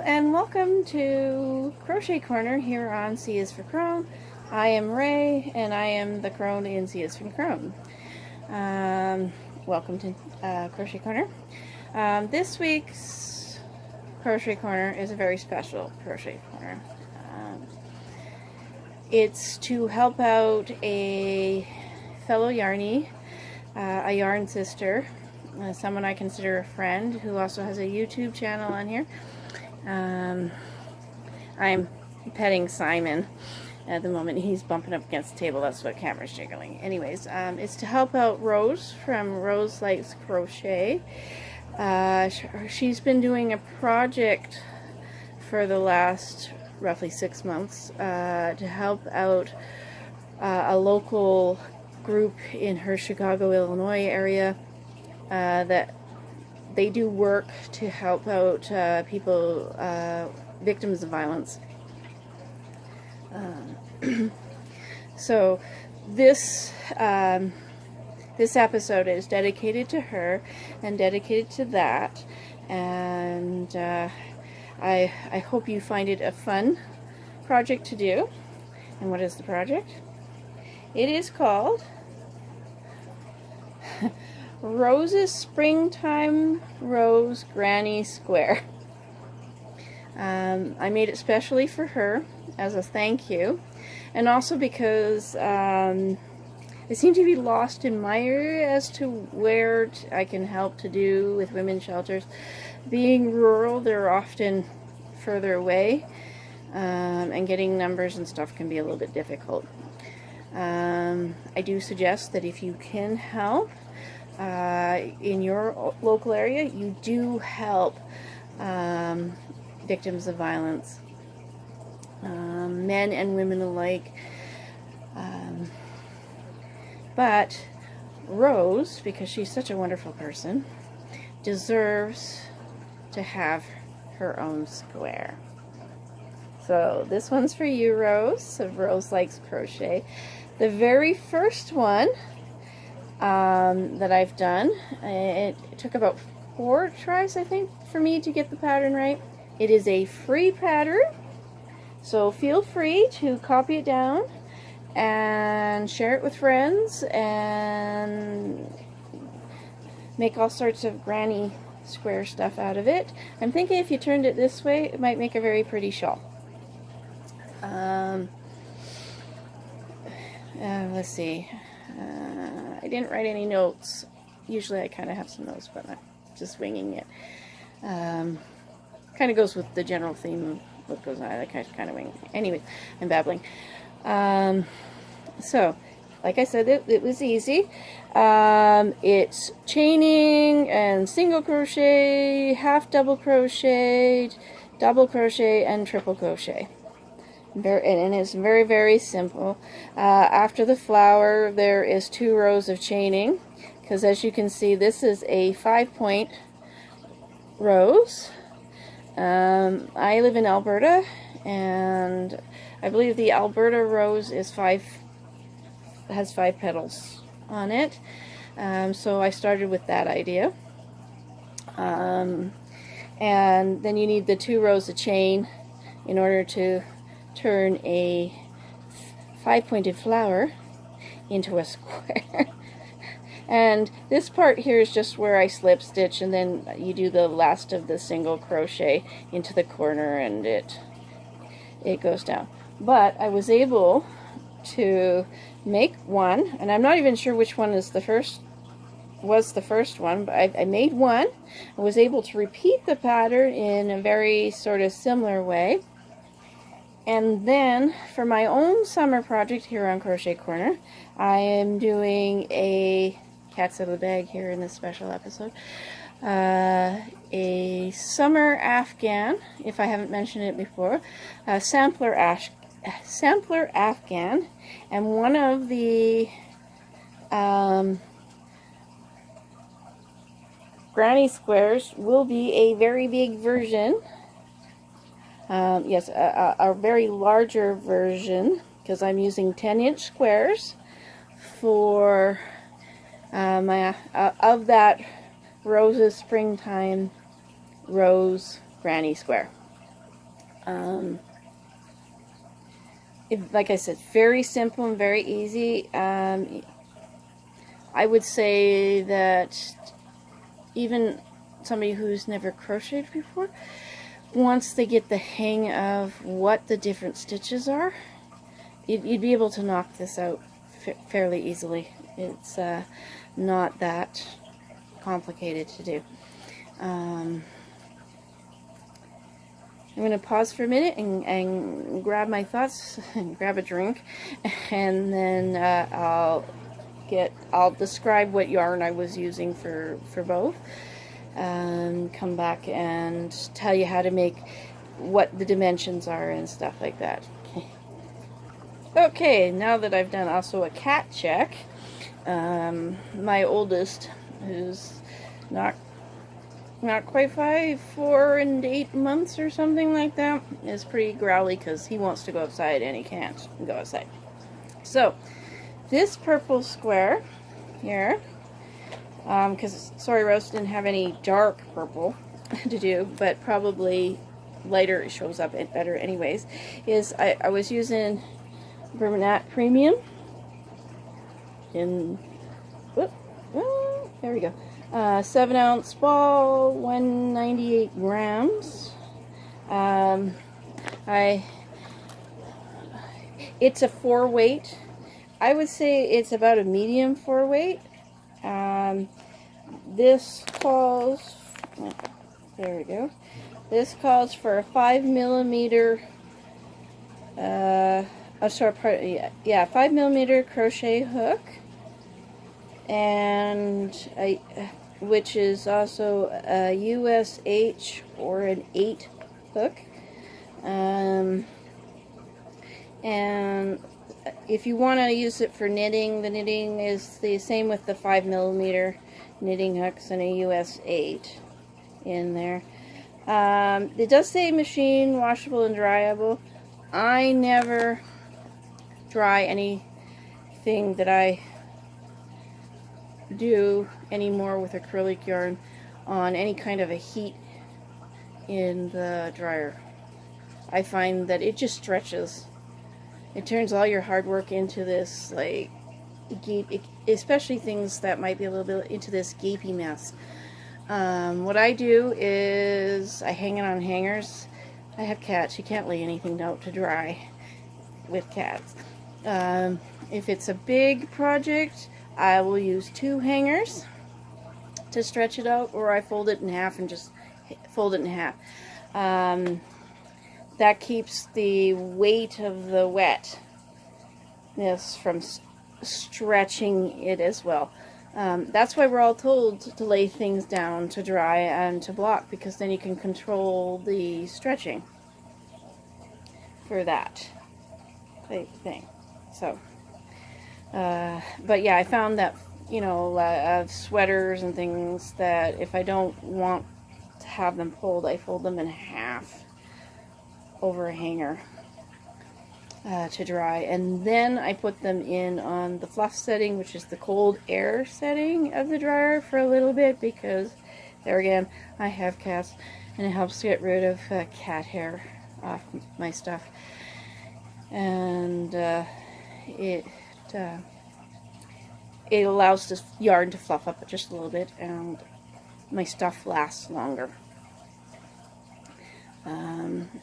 and welcome to Crochet Corner here on C is for Crone. I am Ray, and I am the crone in C is for Crone. Welcome to Crochet Corner. This week's Crochet Corner is a very special Crochet Corner. It's to help out a fellow yarnie, a yarn sister, someone I consider a friend who also has a YouTube channel on here. I'm petting Simon at the moment. He's bumping up against the table. That's what camera's jiggling. Anyways, it's to help out Rose from Roselikescrochet. She's been doing a project for the last roughly 6 months to help out a local group in her Chicago, Illinois area that they do work to help out people, victims of violence. So this this episode is dedicated to her and dedicated to that, and I hope you find it a fun project to do. And what is the project? It is called Rose's Springtime Rose Granny Square. I made it specially for her as a thank you, and also because I seem to be lost in my area as to where I can help to do with women's shelters. Being rural, they're often further away, and getting numbers and stuff can be a little bit difficult. I do suggest that if you can help in your local area, you do help victims of violence, men and women alike. But Rose, because she's such a wonderful person, deserves to have her own square. So this one's for you, Rose, of Roselikescrochet. The very first one that I've done, it took about 4 tries, I think, for me to get the pattern right. It is a free pattern, so feel free to copy it down and share it with friends and make all sorts of granny square stuff out of it. I'm thinking if you turned it this way, it might make a very pretty shawl. Let's see. I didn't write any notes. Usually I kind of have some notes, but I'm just winging it. Kind of goes with the general theme of what goes on. I kind of wing. Anyway, I'm babbling. So, like I said, it was easy. It's chaining and single crochet, half double crochet, double crochet, and triple crochet. And it's very, very simple. After the flower, there is 2 rows of chaining, because as you can see, this is a 5-point rose. I live in Alberta, and I believe the Alberta rose is has 5 petals on it. So I started with that idea. And then you need the 2 rows of chain in order to turn a 5-pointed flower into a square. And this part here is just where I slip stitch, and then you do the last of the single crochet into the corner, and it goes down. But I was able to make one, and I'm not even sure which one is the first one, but I made one. I was able to repeat the pattern in a very sort of similar way. And then for my own summer project here on Crochet Corner, I am doing a cat's out of the bag here in this special episode. A summer Afghan, if I haven't mentioned it before, a sampler Afghan, and one of the granny squares will be a very big version. Yes, a very larger version, because I'm using 10-inch squares for my of that Rose's Springtime Rose Granny Square. Like I said, very simple and very easy. I would say that even somebody who's never crocheted before, once they get the hang of what the different stitches are, you'd be able to knock this out fairly easily. It's not that complicated to do. I'm going to pause for a minute and grab my thoughts and grab a drink, and then I'll describe what yarn I was using for both, and come back and tell you how to make, what the dimensions are and stuff like that. Okay, now that I've done also a cat check, my oldest, who's not quite 5, 4 and 8 months or something like that, is pretty growly because he wants to go outside and he can't go outside. So this purple square here, because Sorry Rose didn't have any dark purple to do, but probably lighter it shows up better anyways, is I was using Bernat Premium in, there we go, 7-ounce ball, 198 grams. It's a 4-weight. I would say it's about a medium 4-weight. This calls, there we go. This calls for a 5mm, 5mm crochet hook, and which is also a USH or an 8 hook. And if you want to use it for knitting, the knitting is the same with the 5mm knitting hooks and a US 8 in there. It does say machine washable and dryable. I never dry anything that I do anymore with acrylic yarn on any kind of a heat in the dryer. I find that it just stretches. It turns all your hard work into this, like, especially things that might be a little bit into this gapey mess. What I do is I hang it on hangers. I have cats. You can't lay anything out to dry with cats. If it's a big project, I will use 2 hangers to stretch it out, or I fold it in half and just fold it in half. That keeps the weight of the wetness from stretching it as well. That's why we're all told to lay things down to dry and to block, because then you can control the stretching for that type thing. So, but yeah, I found that, you know, sweaters and things, that if I don't want to have them pulled, I fold them in half over a hanger to dry, and then I put them in on the fluff setting, which is the cold air setting of the dryer, for a little bit, because there again, I have cats and it helps get rid of cat hair off my stuff, and it allows the yarn to fluff up just a little bit, and my stuff lasts longer.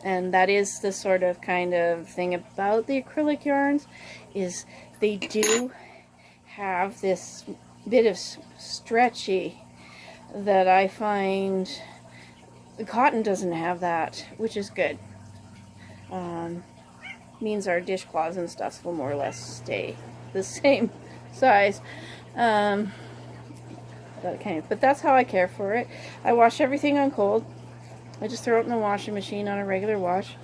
And that is the sort of kind of thing about the acrylic yarns, is they do have this bit of stretchy that I find the cotton doesn't have, that, which is good. Means our dishcloths and stuff will more or less stay the same size. But that's how I care for it. I wash everything on cold. I just throw it in the washing machine on a regular wash,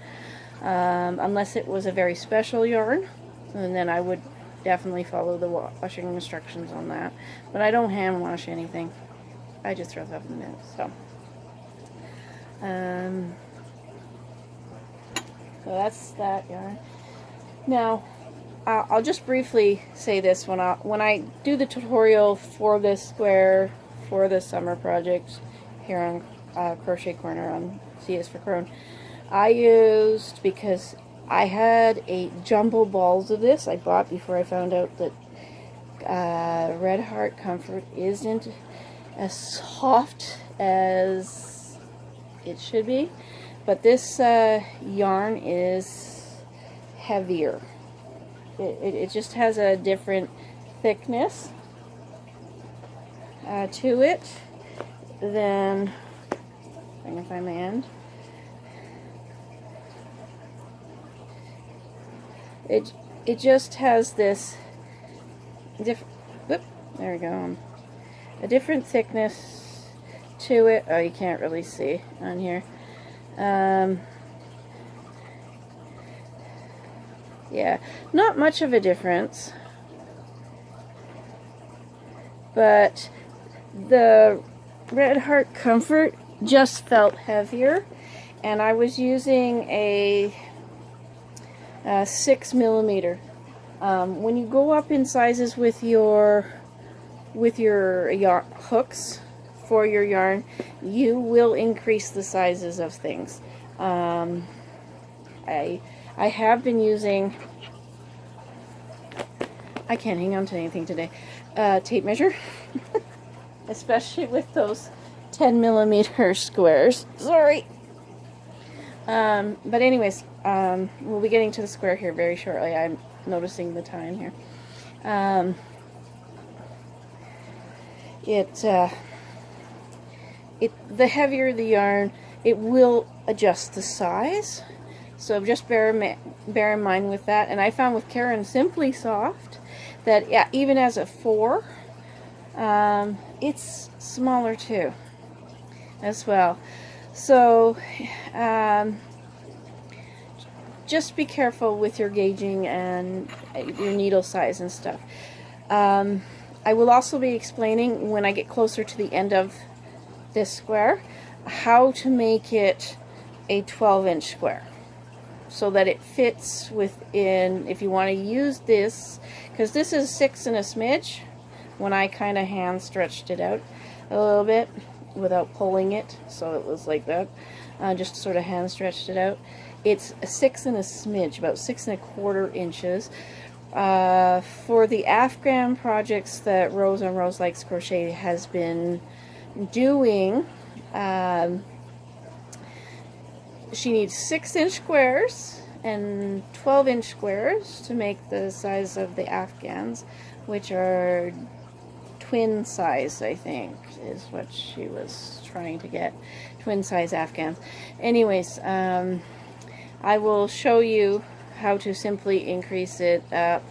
unless it was a very special yarn, and then I would definitely follow the washing instructions on that. But I don't hand wash anything. I just throw stuff in the bin. So that's that yarn. Now, I'll just briefly say this: when I do the tutorial for this square for the summer project here on Crochet Corner on C is for Crone, I used, because I had a jumbo balls of this I bought before I found out that Red Heart Comfort isn't as soft as it should be, but this yarn is heavier. It just has a different thickness to it than, if I can find my end. It just has this whoop, there we go. A different thickness to it. Oh, you can't really see on here. Yeah, not much of a difference, but the Red Heart Comfort just felt heavier, and I was using a 6mm. When you go up in sizes with your yarn hooks for your yarn, you will increase the sizes of things. I have been using, I can't hang on to anything today, tape measure, especially with those 10mm squares. Sorry. But anyways, we'll be getting to the square here very shortly. I'm noticing the time here. The heavier the yarn, it will adjust the size. So just bear in mind with that. And I found with Caron Simply Soft that, yeah, even as a 4, it's smaller too, as well. So just be careful with your gauging and your needle size and stuff. I will also be explaining, when I get closer to the end of this square, how to make it a 12-inch square so that it fits within, if you want to use this, because this is 6 and a smidge. When I kind of hand stretched it out a little bit without pulling it, so it was like that, just sort of hand stretched it out. It's a 6 and a smidge, about 6 1/4 inches. For the Afghan projects that Rose on Roselikescrochet has been doing, she needs 6-inch squares and 12-inch squares to make the size of the Afghans, which are twin size, I think, is what she was trying to get. Twin size Afghans. Anyways, I will show you how to simply increase it up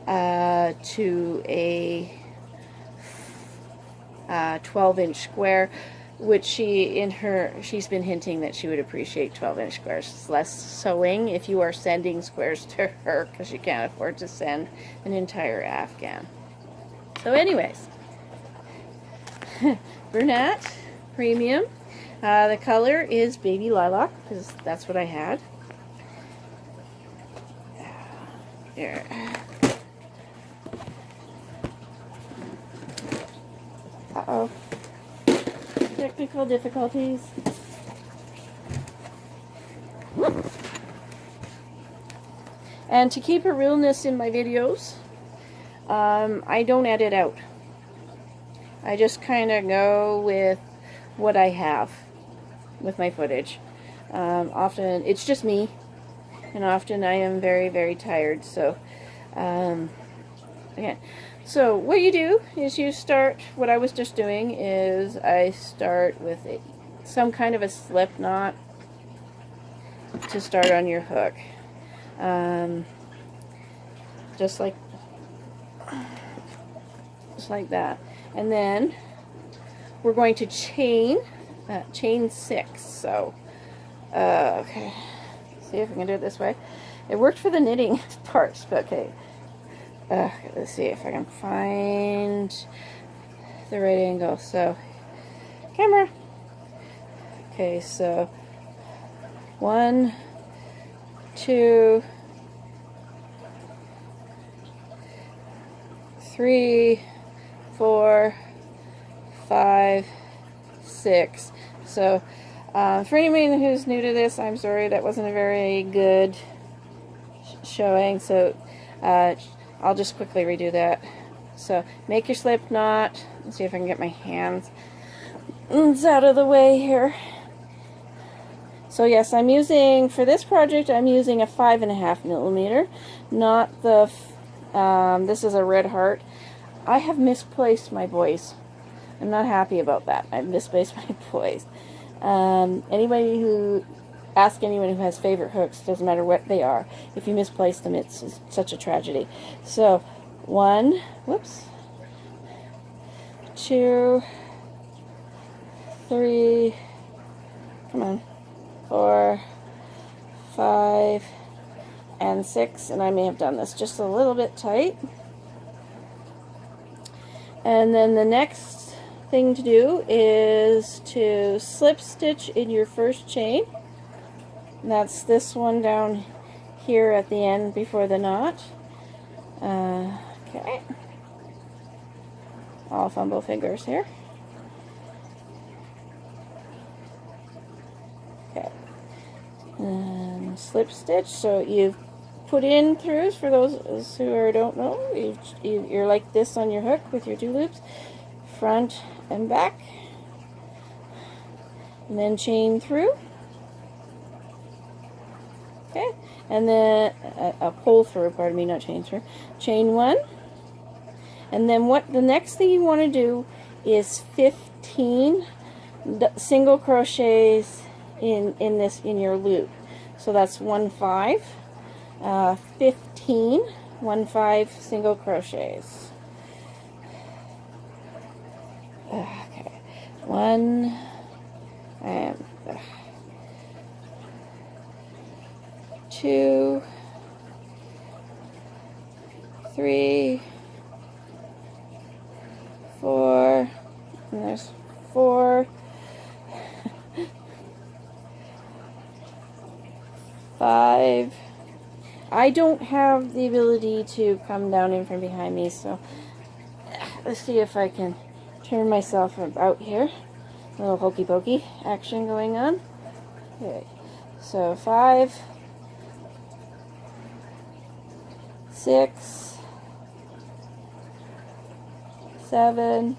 to a 12-inch square, which she's been hinting that she would appreciate 12-inch squares. It's less sewing if you are sending squares to her, because you can't afford to send an entire Afghan. So anyways, brunette premium. The color is baby lilac, because that's what I had. Here. Uh-oh. Technical difficulties. And to keep a realness in my videos, I don't edit out. I just kind of go with what I have with my footage. Often it's just me, and often I am very, very tired. So, again. So what you do is you start, what I was just doing is I start with some kind of a slip knot to start on your hook. Just like that. And then we're going to chain 6. So, okay, see if I can do it this way. It worked for the knitting parts, but okay. Let's see if I can find the right angle. So, camera. Okay, so 1, 2, 3, 4, 5, 6. So For anybody who's new to this, I'm sorry that wasn't a very good showing, so I'll just quickly redo that. So make your slip knot. Let's see if I can get my hands out of the way here. So yes, I'm using, for this project, I'm using a 5.5 millimeter, not the, this is a red heart. I have misplaced my boys. I'm not happy about that. I've misplaced my boys. Anybody who, ask anyone who has favorite hooks, doesn't matter what they are. If you misplace them, it's such a tragedy. So, 1, whoops, 2, 3, come on, 4, 5, and 6, and I may have done this just a little bit tight. And then the next thing to do is to slip stitch in your first chain. And that's this one down here at the end before the knot. Okay. I'll fumble fingers here. Okay. And slip stitch. So you've put in throughs, for those who don't know. You're like this on your hook with your 2 loops, front and back, and then chain through. Okay, and then a pull through, pardon me, not chain through. Chain 1, and then what the next thing you want to do is 15 single crochets in your loop. So that's 1, 5, 15, 1, 5 single crochets. Okay, 1 and 2, 3, 4, and there's 4, 5. I don't have the ability to come down in from behind me, so let's see if I can turn myself about here. A little hokey pokey action going on. Okay, so 5, 6, 7,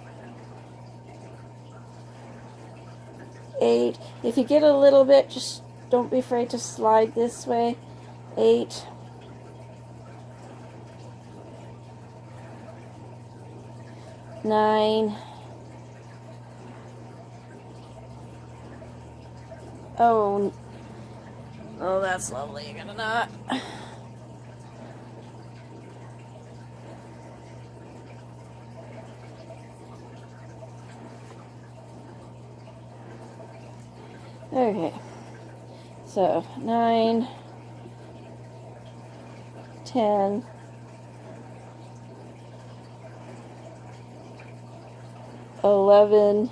8. If you get a little bit, just don't be afraid to slide this way. 8, 9, oh, that's lovely. You got a knot. Okay, so 9, 10, 11,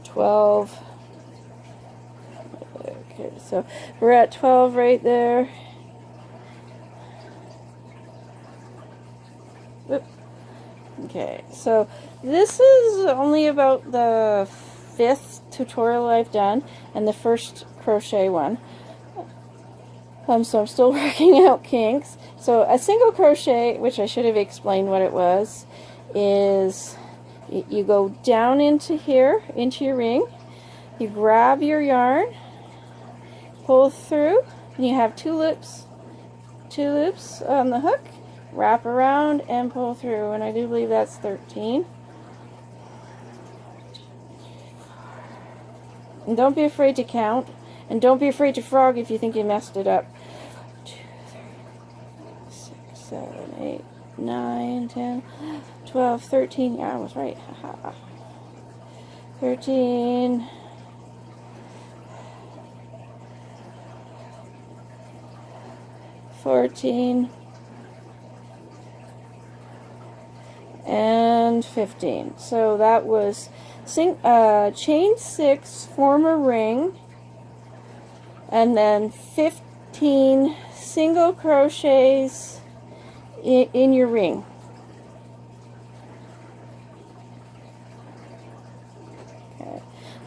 12. Okay, so we're at 12 right there. Whoop. Okay, so this is only about the 5th tutorial I've done, and the first crochet one. So I'm still working out kinks. So a single crochet, which I should have explained what it was, is you go down into here, into your ring, you grab your yarn, pull through, and you have 2 loops on the hook, wrap around and pull through, and I do believe that's 13. And don't be afraid to count, and don't be afraid to frog if you think you messed it up. 2, 3, 6, 7, 8, 9, 10, 12, 13. Yeah, I was right. 13. 14. And 15. So that was chain 6, form a ring, and then 15 single crochets in your ring.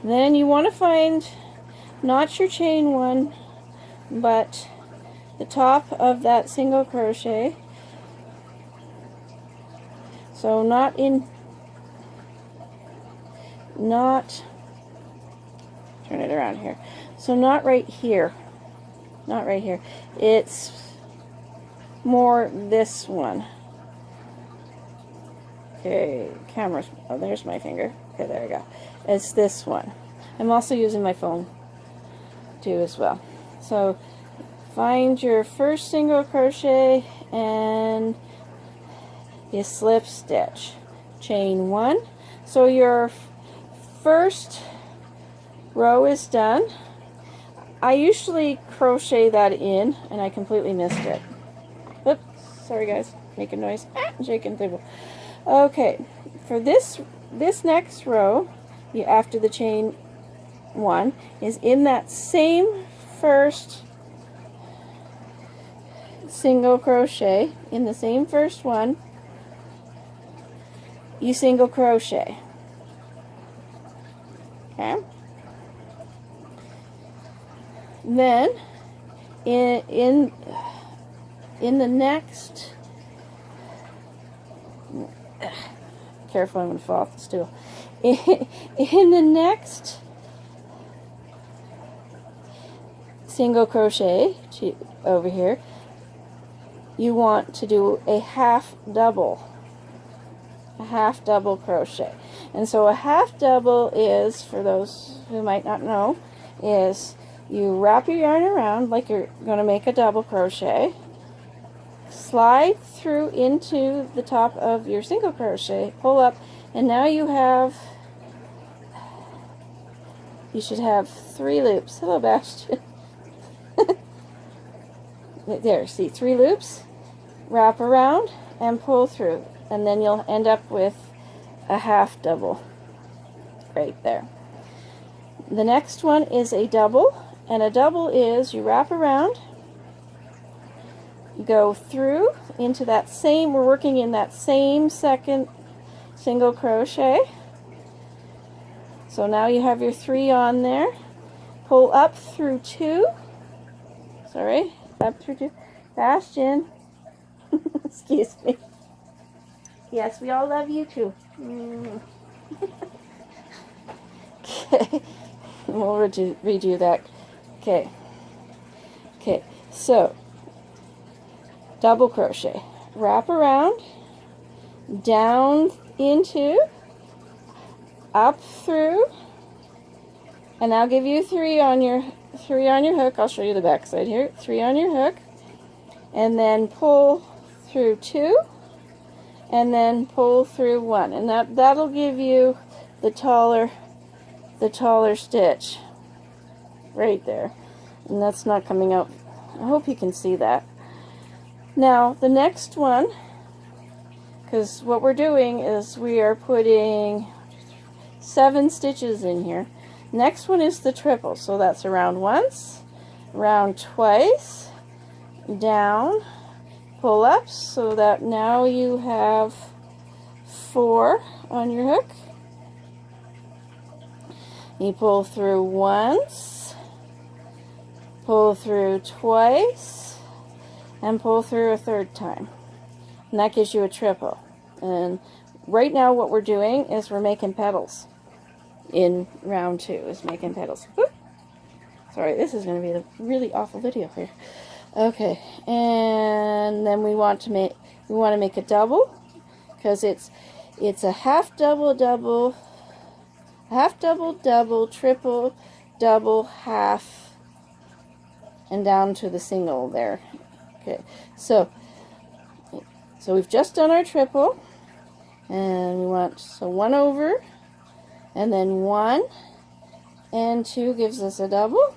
Then you want to find not your chain one, but the top of that single crochet. So not turn it around here. So not right here. Not right here. It's more this one. Okay, camera's, oh, there's my finger. Okay, there we go. It's this one. I'm also using my phone too as well. So find your first single crochet and you slip stitch. Chain one. So your first row is done. I usually crochet that in, and I completely missed it. Oops, sorry guys, making noise. Shaking the table. Okay, for this next row, you after the chain one is in that same first single crochet, in the same first one, you single crochet. Okay. Then in the next, careful, I'm going to fall off the stool. In the next single crochet over here, you want to do a half double crochet. And so a half double is, for those who might not know, is you wrap your yarn around like you're going to make a double crochet, slide through into the top of your single crochet, pull up, and now you should have 3 loops. Hello, Bastion. There, see, 3 loops, wrap around and pull through, and then you'll end up with a half double right there. The next one is a double, and a double is you wrap around, you go through into that same, we're working in that same second single crochet. So now you have your 3 on there, pull up through 2, sorry, up through 2, Bastion, excuse me. Yes, we all love you too. Okay, we'll redo that. Okay, so double crochet, wrap around, down into, up through, and I'll give you 3 on your hook. I'll show you the back side here. 3 on your hook, and then pull through 2, and then pull through 1, and that'll give you the taller stitch right there. And that's not coming out. I hope you can see that. Now the next one, because what we're doing is we are putting 7 stitches in here. Next one is the triple, so that's around once, around twice, down, pull up, so that now you have 4 on your hook. You pull through once, pull through twice, and pull through a 3rd time. And that gives you a triple. And right now what we're doing is we're making petals. In round 2 is making petals. Whoop. Sorry, this is going to be a really awful video here. Okay, and then we want to make a double, because it's a half double double, half double double, triple double, half, and down to the single there. Okay, so we've just done our triple, and we want, so 1 over, and then 1 and 2 gives us a double,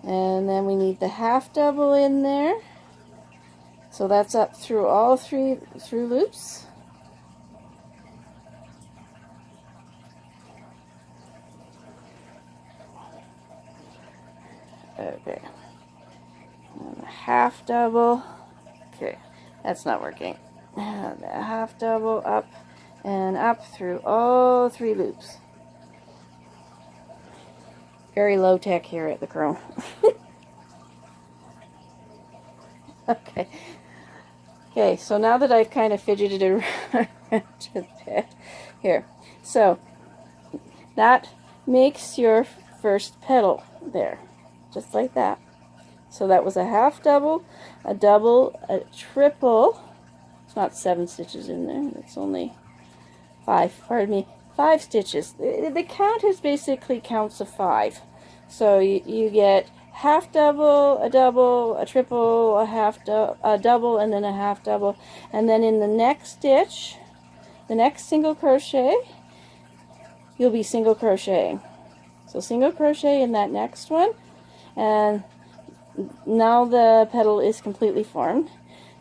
and then we need the half double in there, so that's up through all 3 through loops. Okay, and a half double. Okay, that's not working. And a half double up and up through all 3 loops. very low tech here at the Chrome. Okay. Okay, so now that I've kind of fidgeted around a bit here, so that makes your first petal there, just like that. So that was a half double, a double, a triple. It's not 7 stitches in there, it's only 5, pardon me, 5 stitches. The count is basically counts of 5. So you get half double, a triple, a double, and then a half double. And then in the next stitch, the next single crochet, you'll be single crocheting. So single crochet in that next one, and now the petal is completely formed.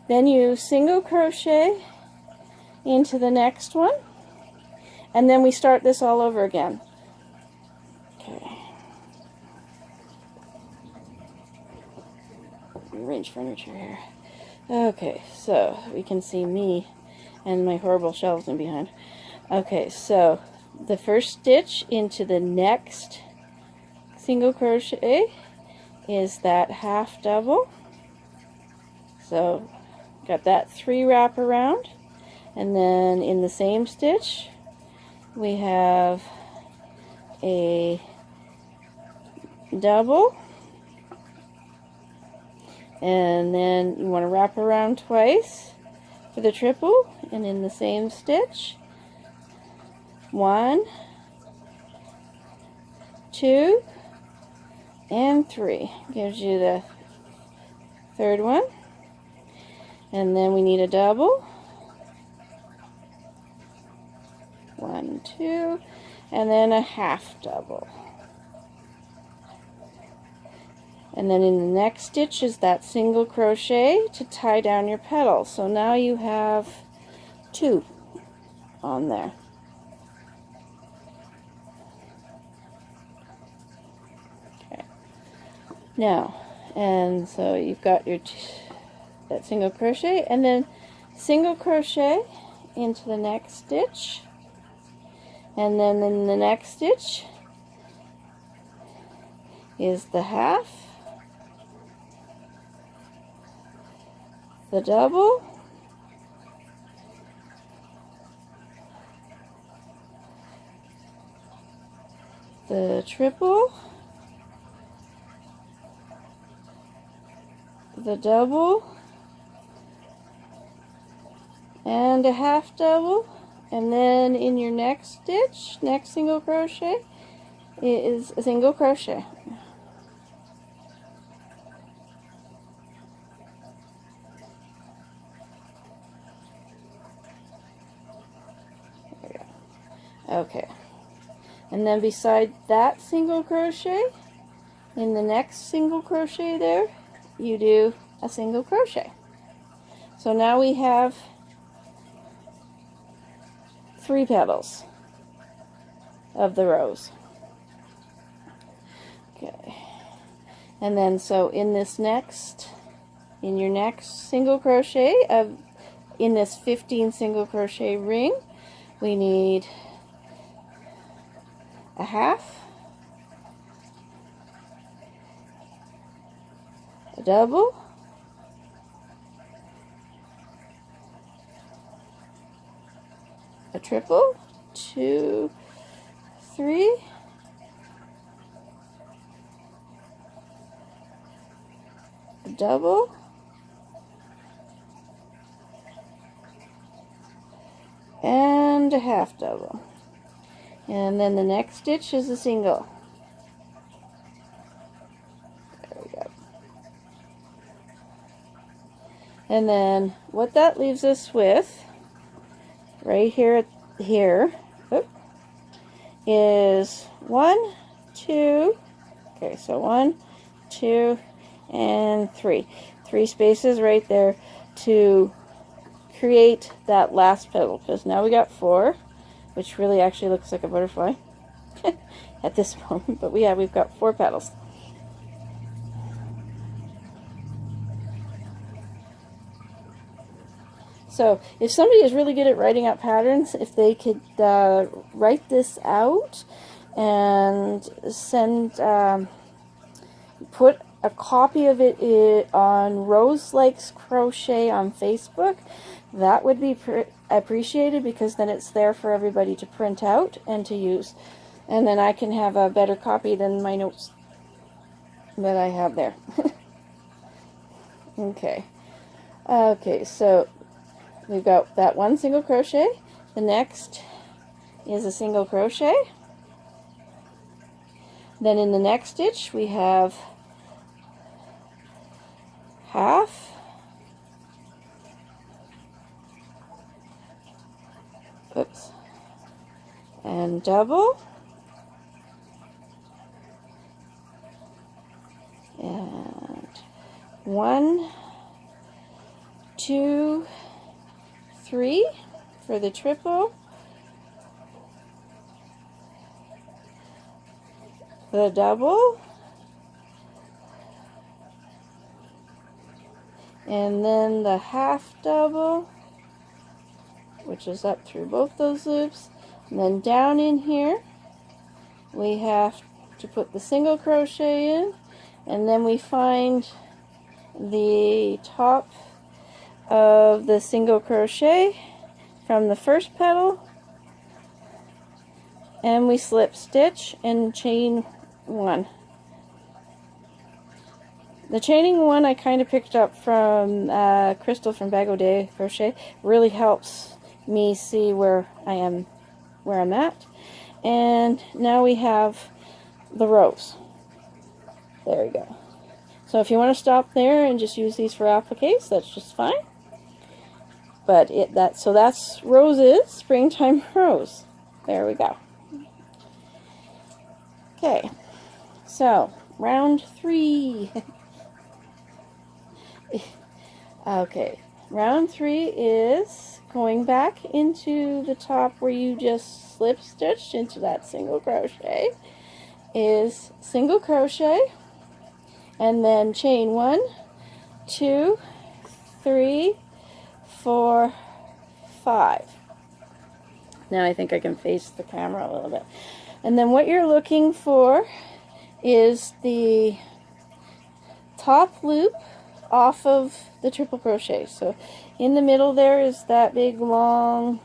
Then you single crochet into the next one, and then we start this all over again. Okay. Rearrange furniture here. Okay, so we can see me and my horrible shelves in behind. Okay, so the first stitch into the next single crochet is that half double. So got that 3 wrap around, and then in the same stitch we have a double, and then you want to wrap around twice for the triple, and in the same stitch 1, 2, and 3 gives you the third one. And then we need a double, 1, 2, and then a half double. And then in the next stitch is that single crochet to tie down your petal. So now you have 2 on there. Okay. Now, and so you've got your that single crochet, and then single crochet into the next stitch, and then in the next stitch is the half, the double, the triple, the double, and a half double, and then in your next stitch, next single crochet, is a single crochet. There we go. Okay, and then beside that single crochet, in the next single crochet there, you do a single crochet. So now we have 3 petals of the rose. Okay, and then so in this next, in your next single crochet of, in this 15 single crochet ring, we need a half, a double, a triple, 2, 3, a double, and a half double. And then the next stitch is a single. There we go. And then what that leaves us with right here is 1, 2, okay, so 1, 2, and 3 spaces right there to create that last petal, because now we got 4, which really actually looks like a butterfly at this moment, but we've got 4 petals. So if somebody is really good at writing out patterns, if they could write this out and put a copy of it on Roselikescrochet on Facebook. That would be appreciated, because then it's there for everybody to print out and to use. And then I can have a better copy than my notes that I have there. Okay. Okay, so we've got that one single crochet. The next is a single crochet. Then in the next stitch we have half, oops, and double, and 1, 2, 3 for the triple, the double, and then the half double, which is up through both those loops. And then down in here we have to put the single crochet in, and then we find the top of the single crochet from the first petal, and we slip stitch and chain 1. The chaining one I kind of picked up from Crystal from Bag O' Day Crochet. Really helps me see where I'm at. And now we have the rows. There we go. So if you want to stop there and just use these for appliques, that's just fine. But so that's roses, springtime rose. There we go. Okay, so round 3. Okay, round 3 is going back into the top where you just slip stitched into that single crochet, is single crochet, and then chain 1, 2, 3, 4, 5. Now I think I can face the camera a little bit. And then what you're looking for is the top loop off of the triple crochet. So in the middle there is that big long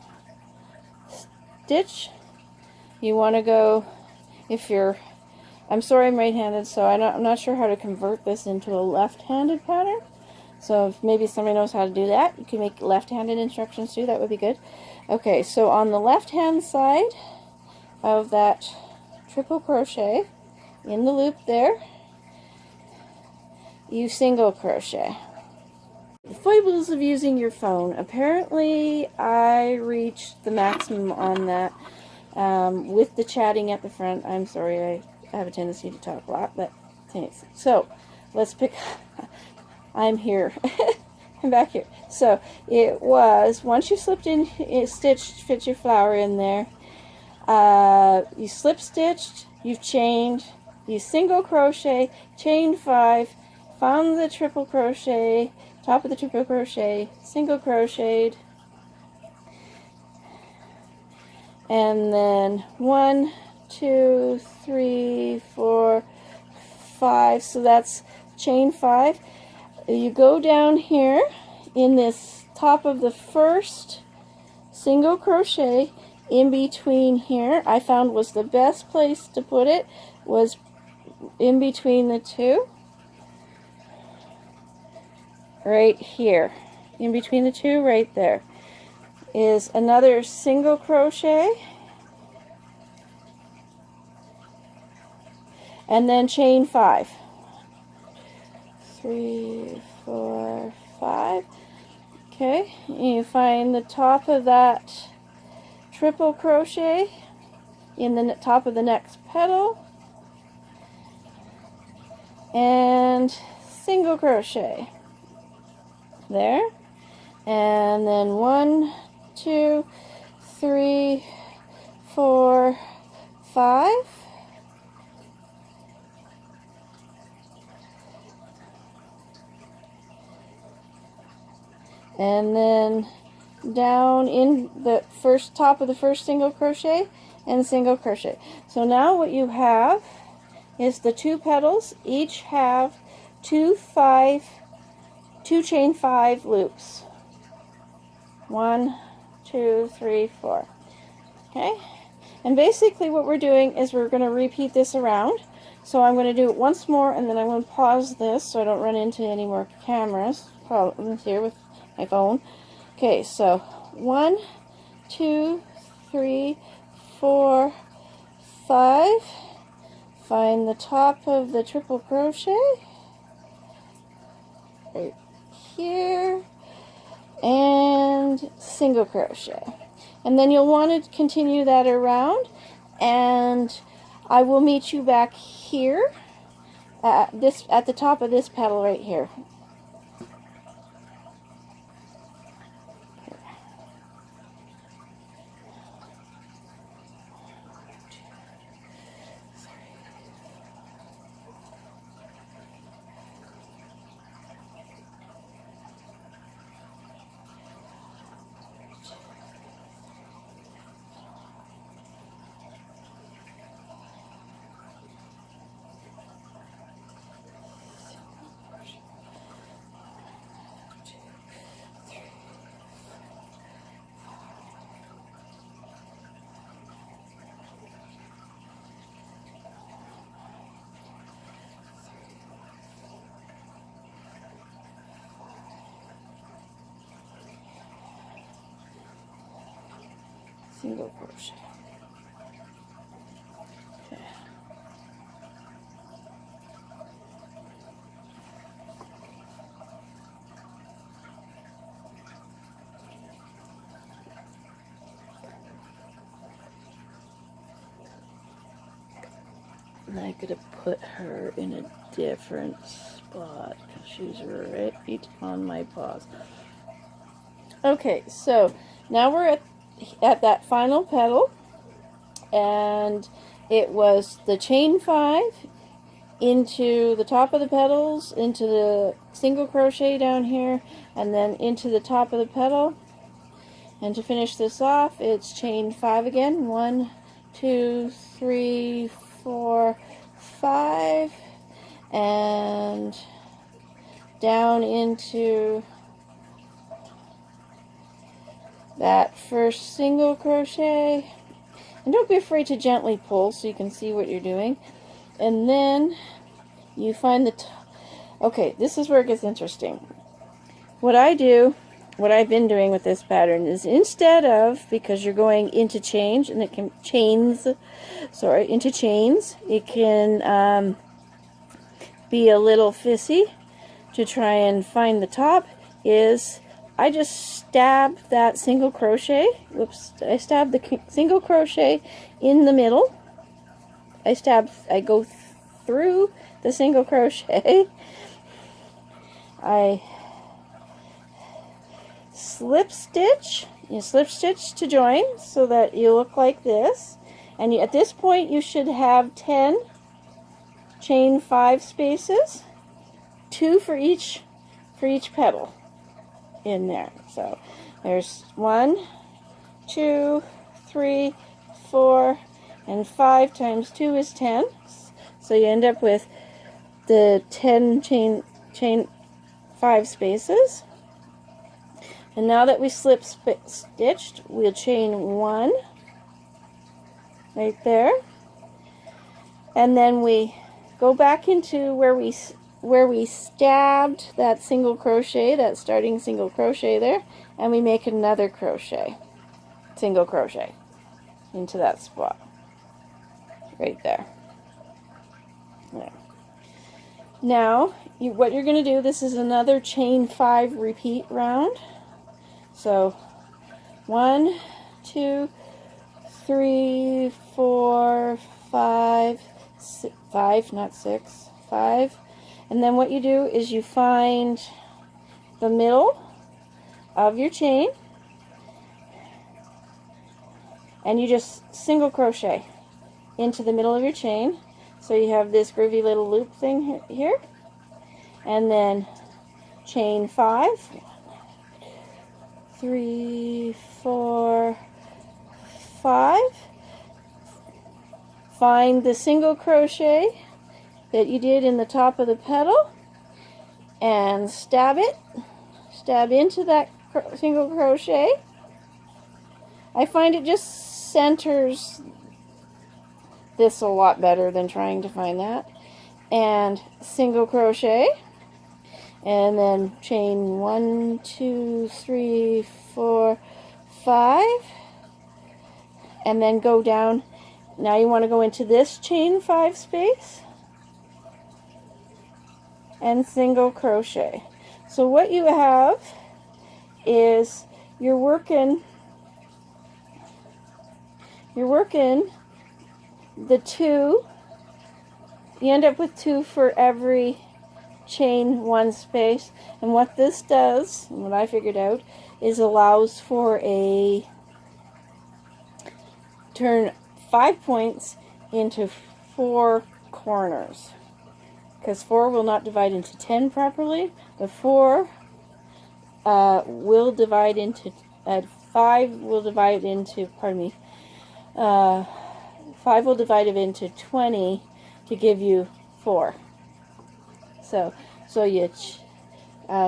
stitch. You want to go, I'm sorry, I'm right-handed, so I'm not sure how to convert this into a left-handed pattern. So if maybe somebody knows how to do that, you can make left-handed instructions too. That would be good. Okay, so on the left-hand side of that triple crochet, in the loop there, you single crochet. The foibles of using your phone. Apparently I reached the maximum on that with the chatting at the front. I'm sorry, I have a tendency to talk a lot, but thanks. So let's pick. I'm here. I'm back here. So it was, once you slipped in, stitched, fit your flower in there, you slip stitched, you've chained, you single crochet, chain 5, found the triple crochet, top of the triple crochet, single crocheted, and then 1, 2, 3, 4, 5. So that's chain 5. You go down here in this top of the first single crochet, in between here. I found was the best place to put it, was in between the two, right here. In between the two, right there, is another single crochet, and then chain 5. 3, 4, 5. Okay, and you find the top of that triple crochet in the top of the next petal, and single crochet there, and then 1, 2, 3, 4, 5, and then down in the first top of the first single crochet, and single crochet. So now what you have is the 2 petals each have 2 chain 5 loops. 1, 2, 3, 4. Okay, and basically what we're doing is we're going to repeat this around. So I'm going to do it once more, and then I'm going to pause this so I don't run into any more problems here with my phone. Okay, so 1, 2, 3, 4, 5. Find the top of the triple crochet right here, and single crochet. And then you'll want to continue that around, and I will meet you back here at the top of this petal right here. Single crochet. Okay. And I'm going to put her in a different spot because she's right on my paws. Okay, so now we're at that final petal, and it was the chain 5 into the top of the petals, into the single crochet down here, and then into the top of the petal. And to finish this off, it's chain 5 again. 1, 2, 3, 4, 5, and down into that first single crochet. And don't be afraid to gently pull so you can see what you're doing. And then you find the okay, this is where it gets interesting. What I've been doing with this pattern is, instead of, because you're going into chains, and it can into chains, it can be a little fissy to try and find the top, is I just stab that single crochet. Whoops, I stab the single crochet in the middle. I go through the single crochet. I slip stitch. You slip stitch to join so that you look like this. And at this point you should have 10 chain 5 spaces, 2 for each petal in there. So there's 1, 2, 3, 4, and 5 times 2 is 10. So you end up with the 10 chain 5 spaces. And now that we slip stitched, we'll chain 1 right there, and then we go back into where we stabbed that single crochet, that starting single crochet there, and we make another crochet, single crochet into that spot right there. There. Now what you're going to do, this is another chain 5 repeat round. So 1, 2, 3, 4, 5, 5, not 6, 5. And then what you do is you find the middle of your chain, and you just single crochet into the middle of your chain. So you have this groovy little loop thing here, and then chain 5, 3, 4, 5. Find the single crochet that you did in the top of the petal and stab it. Stab into that single crochet. I find it just centers this a lot better than trying to find that. And single crochet, and then chain 1, 2, 3, 4, 5, and then go down. Now you want to go into this chain 5 space and single crochet. So what you have is you're working the 2. You end up with 2 for every chain 1 space, and what this does, and what I figured out, is allows for a turn 5 points into 4 corners, because 4 will not divide into 10 properly, but 4 will divide into 5 will divide into, pardon me, 5 will divide it into 20 to give you 4. So you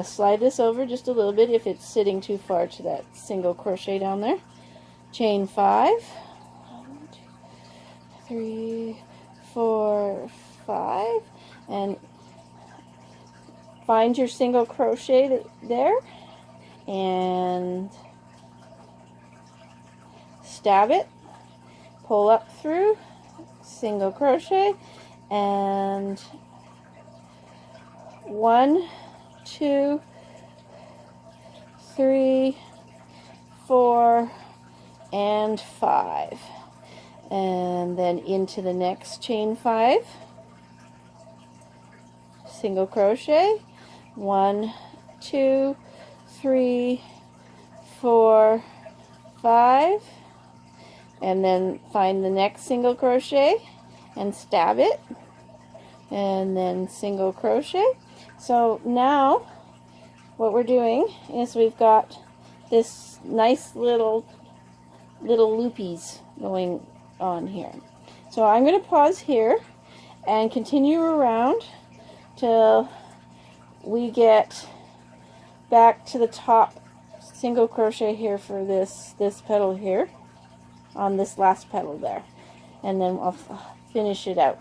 slide this over just a little bit if it's sitting too far to that single crochet down there. Chain 5, 1, 2, 3, 4, 5, and find your single crochet there and stab it, pull up through, single crochet, and 1, 2, 3, 4, and 5, and then into the next chain 5, single crochet, 1, 2, 3, 4, 5, and then find the next single crochet and stab it, and then single crochet. So now what we're doing is we've got this nice little loopies going on here. So I'm going to pause here and continue around till we get back to the top single crochet here for this petal here on this last petal there, and then I'll finish it out.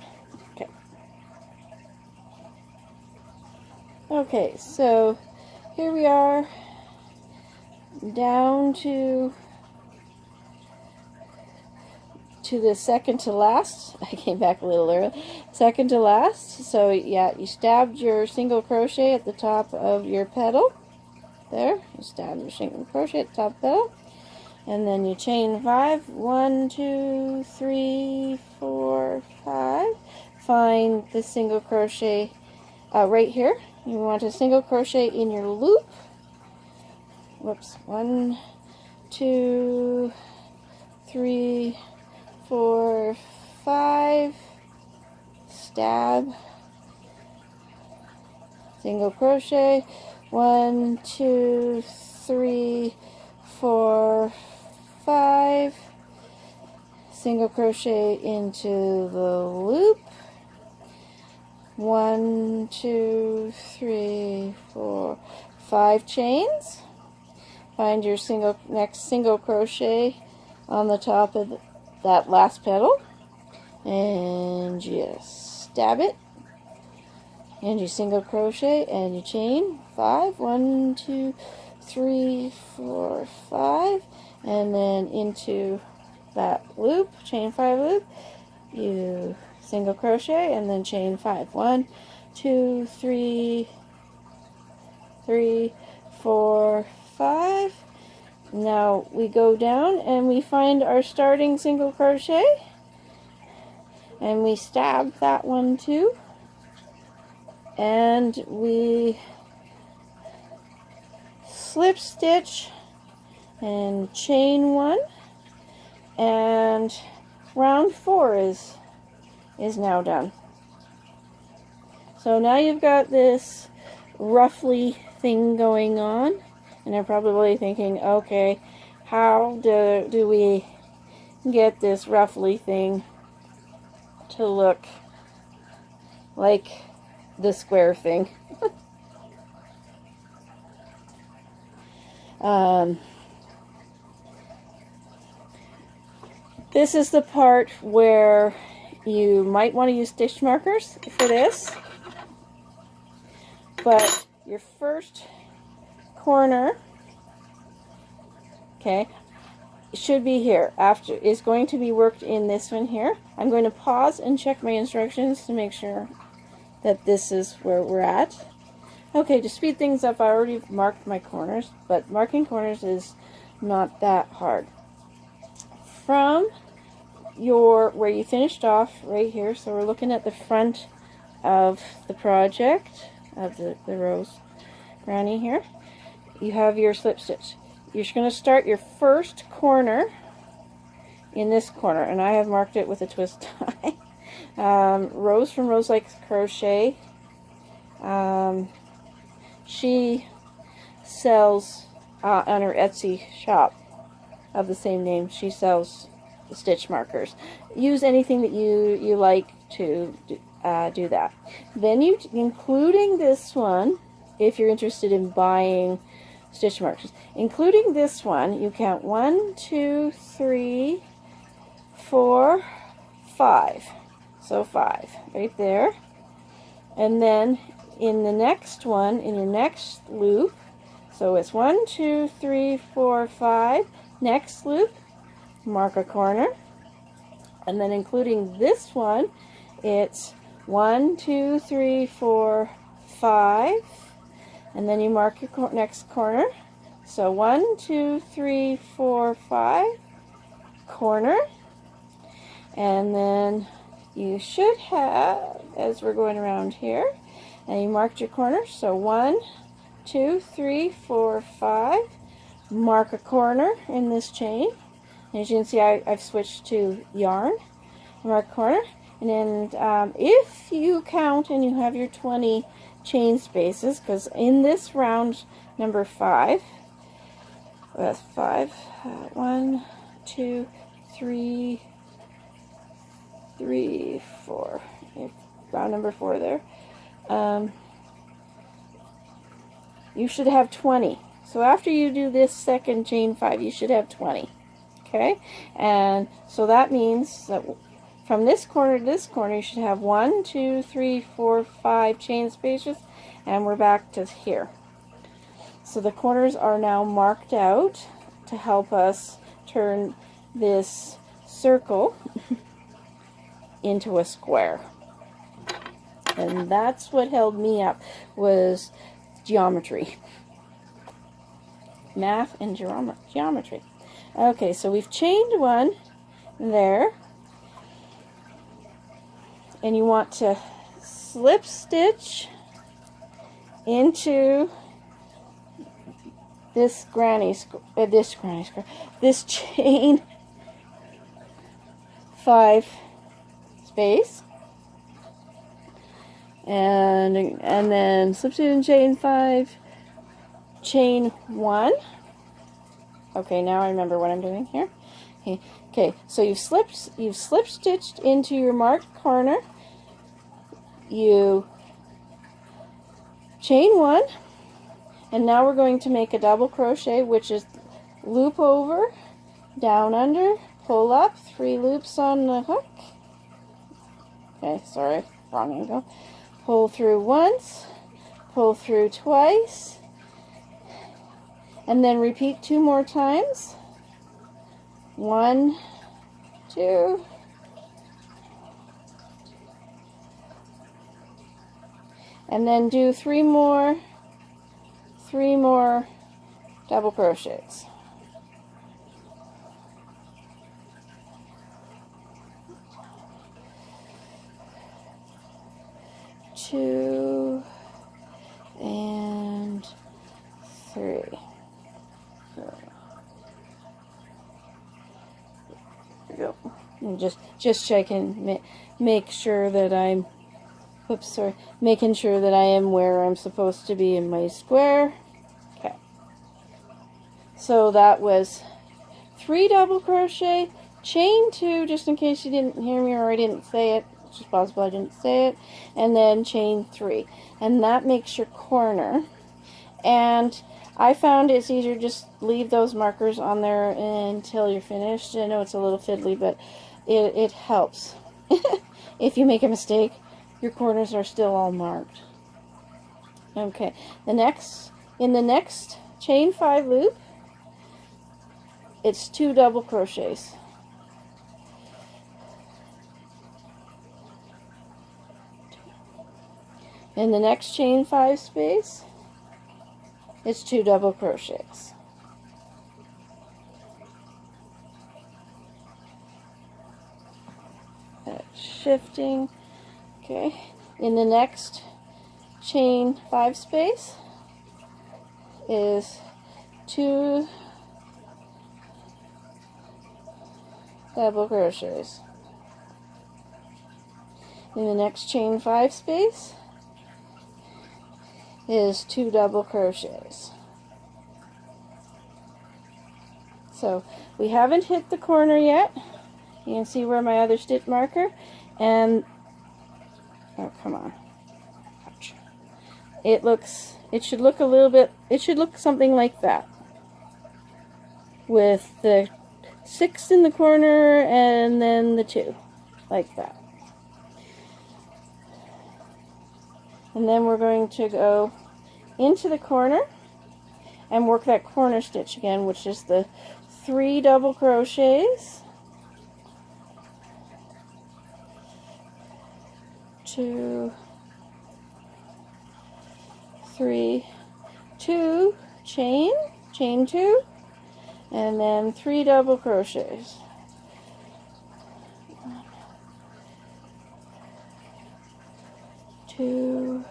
Okay, so here we are down to the second to last. I came back a little early. Second to last. So yeah, you stabbed your single crochet at the top of your petal. There, you stabbed your single crochet at the top petal, and then you chain 5. 1, 2, 3, 4, 5. Find the single crochet right here. You want a single crochet in your loop. Whoops. 1, 2, 3, 4, 5. Stab. Single crochet. 1, 2, 3, 4, 5. Single crochet into the loop. 1, 2, 3, 4, 5 chains. Find your next single crochet on the top of that last petal, and just stab it, and you single crochet and you chain 5. 1, 2, 3, 4, 5, and then into that loop, chain 5 loop, you single crochet and then chain 5. 1, 2, 3, 4, 5. Now we go down and we find our starting single crochet, and we stab that one too, and we slip stitch and chain 1, and round 4 is now done. So now you've got this ruffly thing going on, And you're probably thinking, okay, how do we get this ruffly thing to look like the square thing? This is the part where you might want to use stitch markers for this, but your first corner, okay, should be here. After is going to be worked in this one here. I'm going to pause and check my instructions to make sure that this is where we're at. Okay, to speed things up, I already marked my corners, but marking corners is not that hard. From where you finished off right here, so we're looking at the front of the project of the rose granny here, you have your slip stitch. You're going to start your first corner in this corner, and I have marked it with a twist tie. Rose from Roselikescrochet. She sells on her Etsy shop of the same name. She sells stitch markers. Use anything that you like to do that. Then including this one, if you're interested in buying stitch markers, including this one, you count 1, 2, 3, 4, 5. So 5 right there. And then in the next one, in your next loop, so it's 1, 2, 3, 4, 5. Next loop, mark a corner. And then including this one, it's 1, 2, 3, 4, 5. And then you mark your next corner. So 1, 2, 3, 4, 5, corner. And then you should have, as we're going around here, and you marked your corner. So 1, 2, 3, 4, 5. Mark a corner in this chain. As you can see, I've switched to yarn. Mark a corner. And then if you count and you have your 20 chain spaces, because in this round number 5, that's 5, 1, 2, 3, 4, round number 4 there, you should have 20. So after you do this second chain 5, you should have 20. Okay, and so that means that from this corner to this corner, you should have 1, 2, 3, 4, 5 chain spaces, and we're back to here. So the corners are now marked out to help us turn this circle into a square. And that's what held me up, was geometry. Math and geometry. Okay, so we've chained one there, and you want to slip stitch into this this chain 5 space, and then slip stitch in chain 5, chain 1. Okay, now I remember what I'm doing here. Okay, so you've slip stitched into your marked corner. You chain 1, and now we're going to make a double crochet, which is loop over, down under, pull up, 3 loops on the hook. Okay, sorry, wrong angle. Pull through once, pull through twice, and then repeat 2 more times. 1, 2, and then do 3 more double crochets. Two and 3. So, there we go. And just checking, make sure that I'm, making sure that I am where I'm supposed to be in my square. Okay. So that was 3 double crochet, chain 2, just in case you didn't hear me or I didn't say it, which is possible I didn't say it, and then chain 3, and that makes your corner. And I found it's easier just leave those markers on there until you're finished. I know it's a little fiddly, but it helps. If you make a mistake, your corners are still all marked. Okay, in the next chain 5 loop, it's 2 double crochets. In the next chain 5 space, it's 2 double crochets. That's shifting. Okay, in the next chain 5 space is 2 double crochets. In the next chain 5 space is 2 double crochets. So we haven't hit the corner yet. You can see where my other stitch marker, and oh, come on. Ouch. It should look a little bit, it should look something like that, with the 6 in the corner and then the 2, like that. And then we're going to go into the corner and work that corner stitch again, which is the 3 double crochets, 2, 3, 2, chain 2, and then 3 double crochets. 2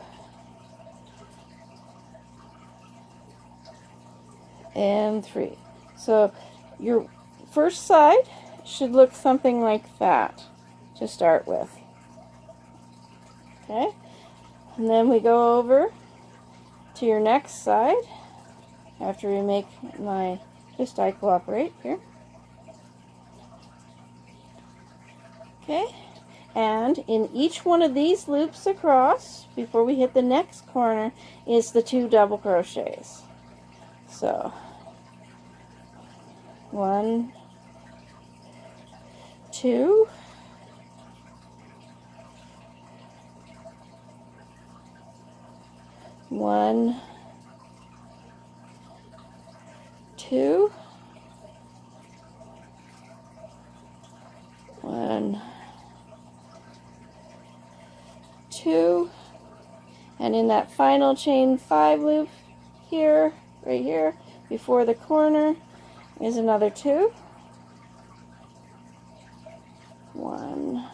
and 3. So your first side should look something like that to start with. Okay, and then we go over to your next side after we make my twist I cooperate here. Okay, and in each one of these loops across, before we hit the next corner, is the 2 double crochets. So 1, 2, 1, 2, 1, 2, and in that final chain 5 loop here, right here, before the corner, is another 2, 1,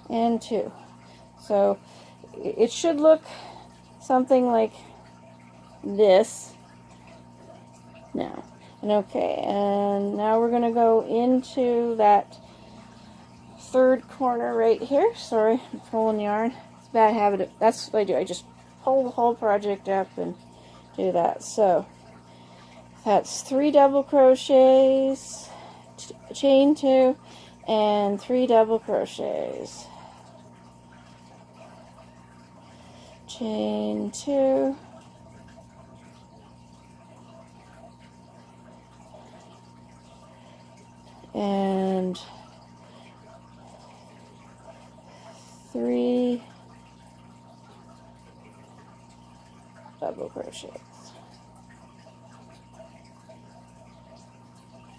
and 2. So it should look something like this now. And okay, and now we're going to go into that 3rd corner right here. Sorry, I'm pulling yarn. It's a bad habit. That's what I do. I just pull the whole project up and do that. So that's 3 double crochets, chain 2, and 3 double crochets. Chain 2, and 3 double crochets.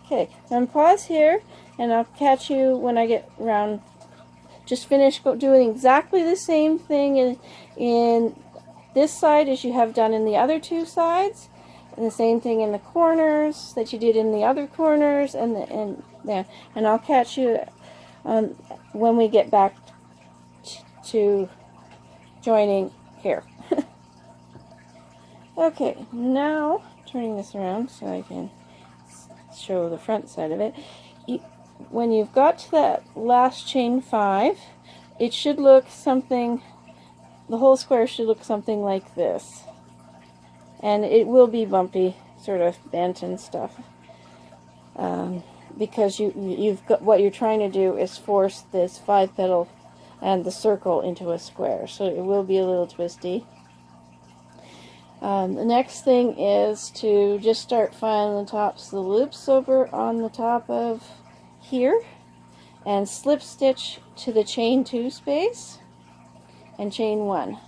Okay, then pause here and I'll catch you when I get around. Just finish doing exactly the same thing in this side as you have done in the other 2 sides, and the same thing in the corners that you did in the other corners, and there. And I'll catch you when we get back to joining here. Okay, now turning this around so I can show the front side of it. When you've got to that last chain 5, it should look something, the whole square should look something like this. and it will be bumpy, sort of bent and stuff, because you've got, what you're trying to do is force this 5-petal and the circle into a square, so it will be a little twisty. The next thing is to just start filing the tops of the loops over on the top of here, and slip stitch to the chain 2 space and chain 1.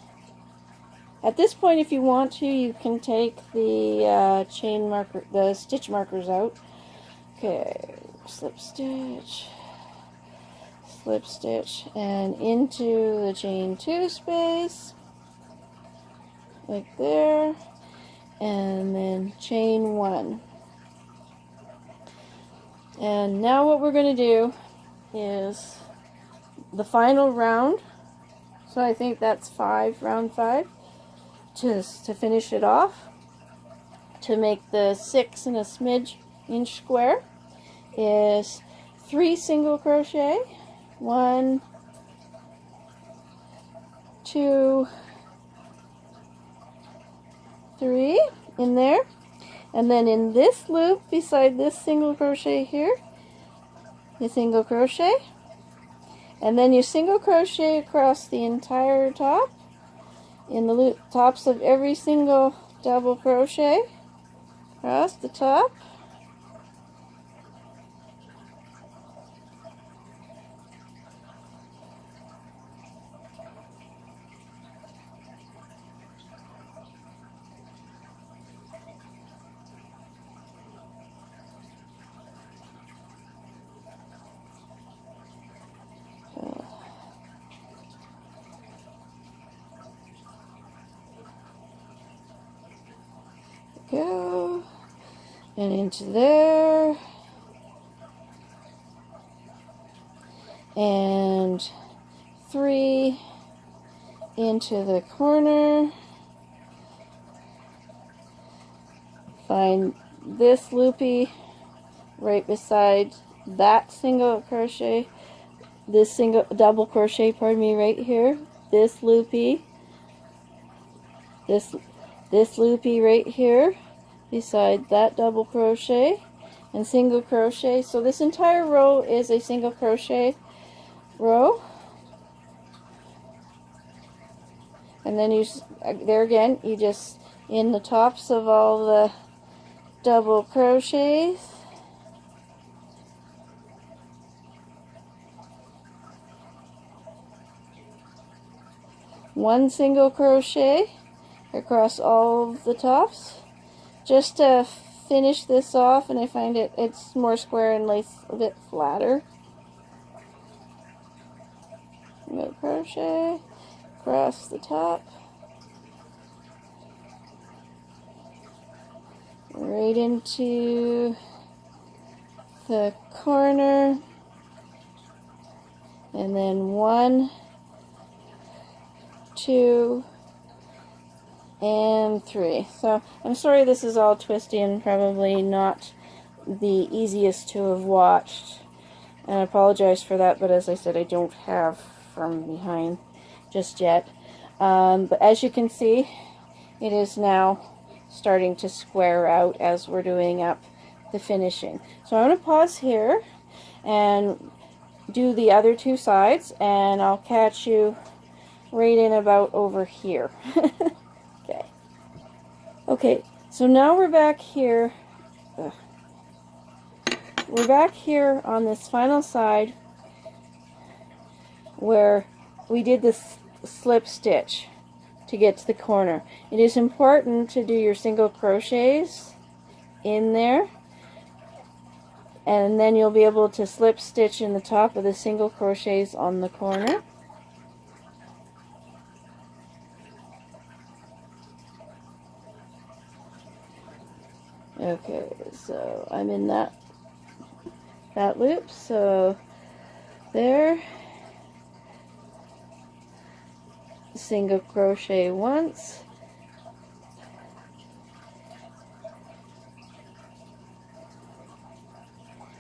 At this point, if you want to, you can take the chain marker, the stitch markers out. Okay, slip stitch, and into the chain 2 space, like there, and then chain 1. And now what we're going to do is the final round, so I think that's round 5, to finish it off, to make the 6 and a smidge inch square, is 3 single crochet, 1, 2, 3 in there, and then in this loop beside this single crochet here, you single crochet, and then you single crochet across the entire top in the loop tops of every single double crochet across the top. Go, and into there, and 3 into the corner. Find this loopy right beside that single crochet, this single double crochet, pardon me, right here, this loopy, this loopy right here beside that double crochet, and single crochet. So this entire row is a single crochet row, and then you, there again, you just, in the tops of all the double crochets, one single crochet across all of the tops, just to finish this off, and I find it's more square and lace a bit flatter. Single crochet across the top, right into the corner, and then 1, 2, and 3. So I'm sorry this is all twisty and probably not the easiest to have watched, and I apologize for that, but as I said, I don't have from behind just yet. But as you can see, it is now starting to square out as we're doing up the finishing. So I'm going to pause here and do the other 2 sides, and I'll catch you right in about over here. Okay, so now we're back here. We're back here on this final side where we did this slip stitch to get to the corner. It is important to do your single crochets in there, and then you'll be able to slip stitch in the top of the single crochets on the corner. Okay, so I'm in that loop, so there, single crochet once,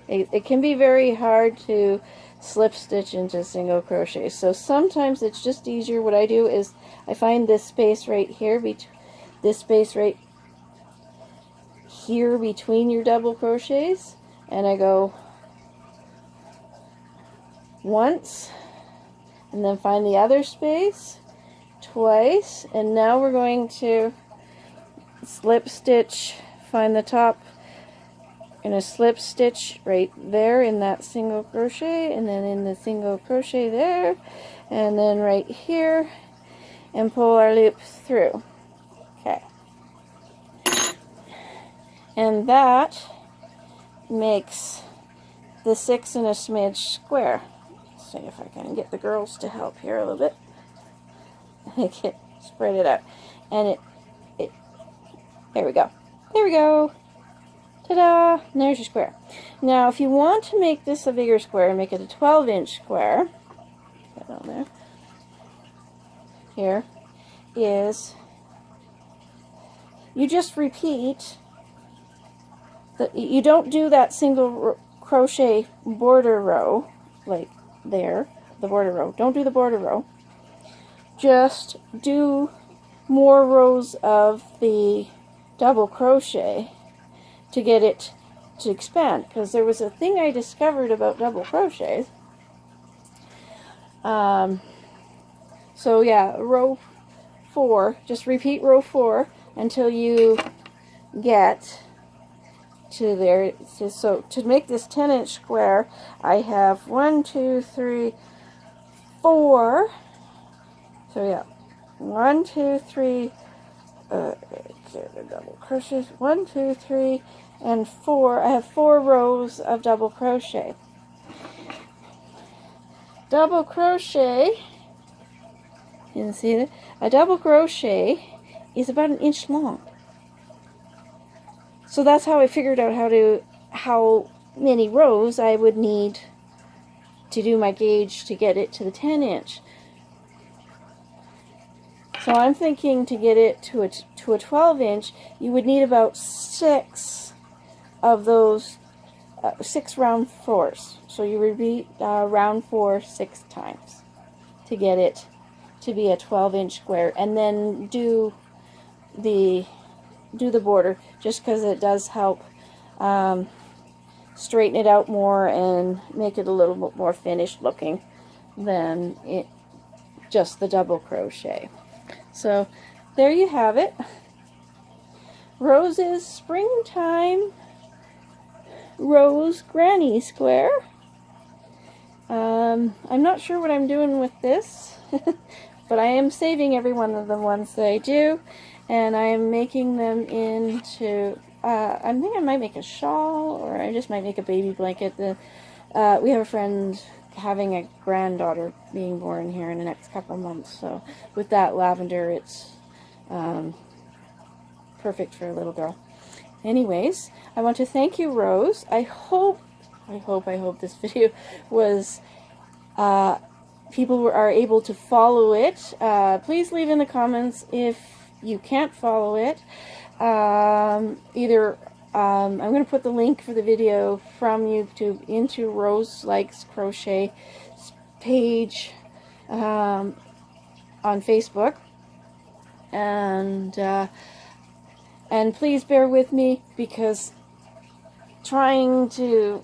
it can be very hard to slip stitch into single crochet, so sometimes it's just easier. What I do is I find this space right here, this space right here between your double crochets, and I go once, and then find the other space twice, and now we're going to slip stitch, find the top, and a slip stitch right there in that single crochet, and then in the single crochet there, and then right here, and pull our loop through. Okay. And that makes the 6 and a smidge square. Let's see if I can get the girls to help here a little bit. Okay, spread it out. And there we go. There we go. Ta-da! And there's your square. Now, if you want to make this a bigger square and make it a 12-inch square, put it on there. Here is, you just repeat. You don't do that single crochet border row, like there, the border row. Don't do the border row. Just do more rows of the double crochet to get it to expand, because there was a thing I discovered about double crochets. So yeah, row 4, just repeat row 4 until you get to there. So to make this 10-inch square, I have 1, 2, 3, 4. So yeah, 1, 2, 3. Double crochets. 1, 2, 3, and 4. I have 4 rows of double crochet. Double crochet. You can see that a double crochet is about 1 inch long. So that's how I figured out how many rows I would need to do my gauge to get it to the 10-inch. So I'm thinking to get it to a 12-inch, you would need about 6 of those, 6 round 4s. So you repeat round 4 6 times to get it to be a 12-inch square, and then do the border, just because it does help straighten it out more and make it a little bit more finished looking than just the double crochet. So there you have it. Rose's Springtime Rose Granny Square. I'm not sure what I'm doing with this, but I am saving every one of the ones that I do, and I am making them into, I think I might make a shawl, or I just might make a baby blanket. We have a friend having a granddaughter being born here in the next couple of months, so with that lavender, it's perfect for a little girl. Anyways, I want to thank you, Rose. I hope this video was, people are able to follow it. Please leave in the comments if you can't follow it. I'm going to put the link for the video from YouTube into Roselikescrochet page on Facebook, and please bear with me, because trying to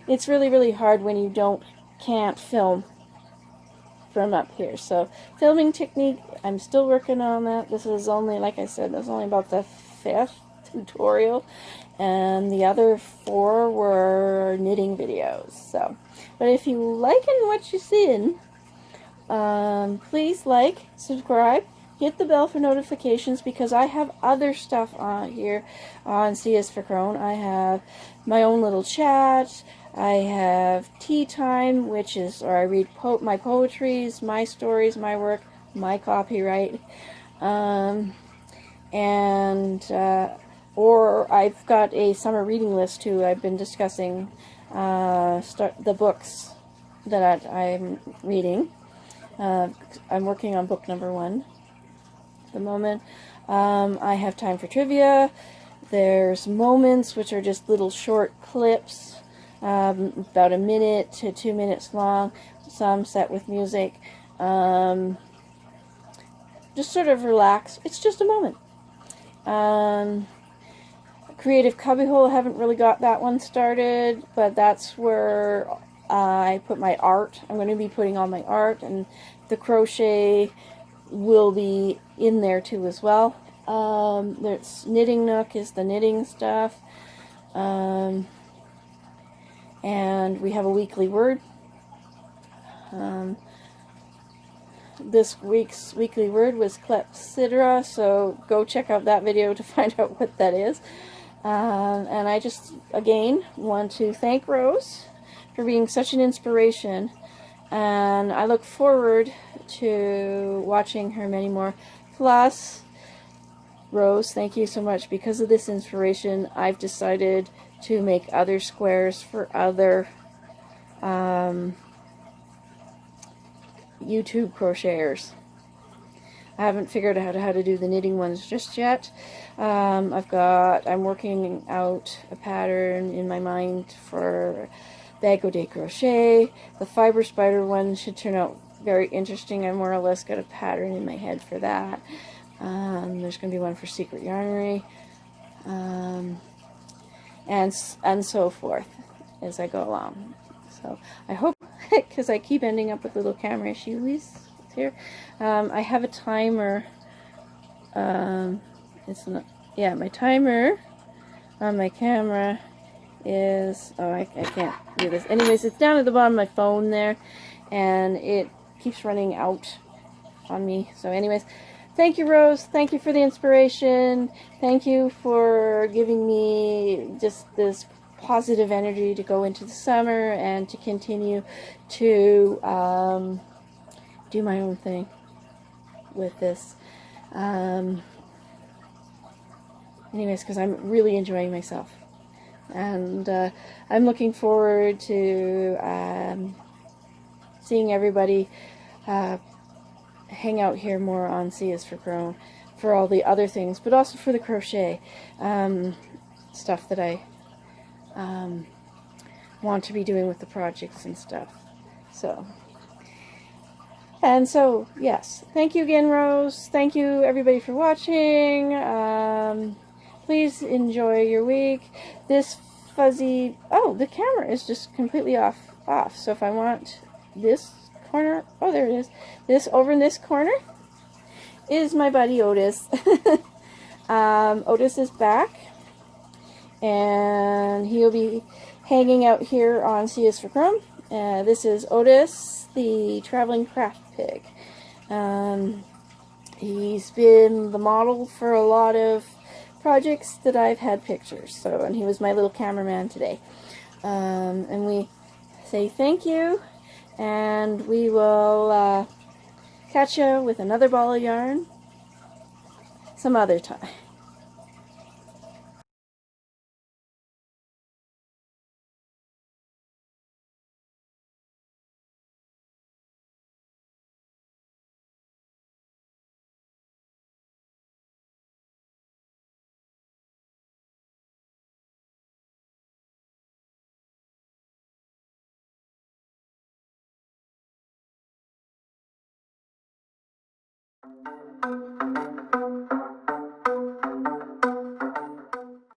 it's really hard when you can't film from up here. So filming technique, I'm still working on that. This is only, like I said, this is only about the 5th tutorial, and the other 4 were knitting videos. So, but if you liking what you're seeing, please like, subscribe, hit the bell for notifications, because I have other stuff on here on C is for Crone. I have my own little chat. I have tea time, which is, or I read my poetries, my stories, my work, my copyright, or I've got a summer reading list too. I've been discussing the books that I'm reading. I'm working on book number 1 at the moment. I have time for trivia. There's moments, which are just little short clips, about 1 minute to 2 minutes long, some set with music. Just sort of relax. It's just a moment. Creative Cubbyhole, I haven't really got that one started, but that's where I put my art. I'm going to be putting all my art, and the crochet will be in there too as well. There's Knitting Nook is the knitting stuff. And we have a weekly word. This week's weekly word was clepsydra, so go check out that video to find out what that is. And I just, again, want to thank Rose for being such an inspiration, and I look forward to watching her many more. Plus, Rose, thank you so much. Because of this inspiration, I've decided to make other squares for other YouTube crocheters. I haven't figured out how to do the knitting ones just yet. I'm working out a pattern in my mind for Bago de Crochet. The fiber spider one should turn out very interesting. I more or less got a pattern in my head for that. There's going to be one for Secret Yarnery, and so forth as I go along. So I hope, because I keep ending up with little camera issues here. I have a timer. My timer on my camera is, I can't do this. Anyways, it's down at the bottom of my phone there, and it keeps running out on me. So anyways, thank you, Rose. Thank you for the inspiration. Thank you for giving me just this positive energy to go into the summer and to continue to do my own thing with this. Anyways, because I'm really enjoying myself. And I'm looking forward to seeing everybody hang out here more on C is for Grown for all the other things, but also for the crochet stuff that I want to be doing with the projects and stuff. So, yes, thank you again, Rose. Thank you, everybody, for watching. Please enjoy your week. This fuzzy, the camera is just completely off. So if I want this corner, there it is. This over in this corner is my buddy Otis. Otis is back, and he'll be hanging out here on C is for Chrome. This is Otis, the traveling craft pig. He's been the model for a lot of projects that I've had pictures. And he was my little cameraman today. And we say thank you, and we will catch you with another ball of yarn some other time.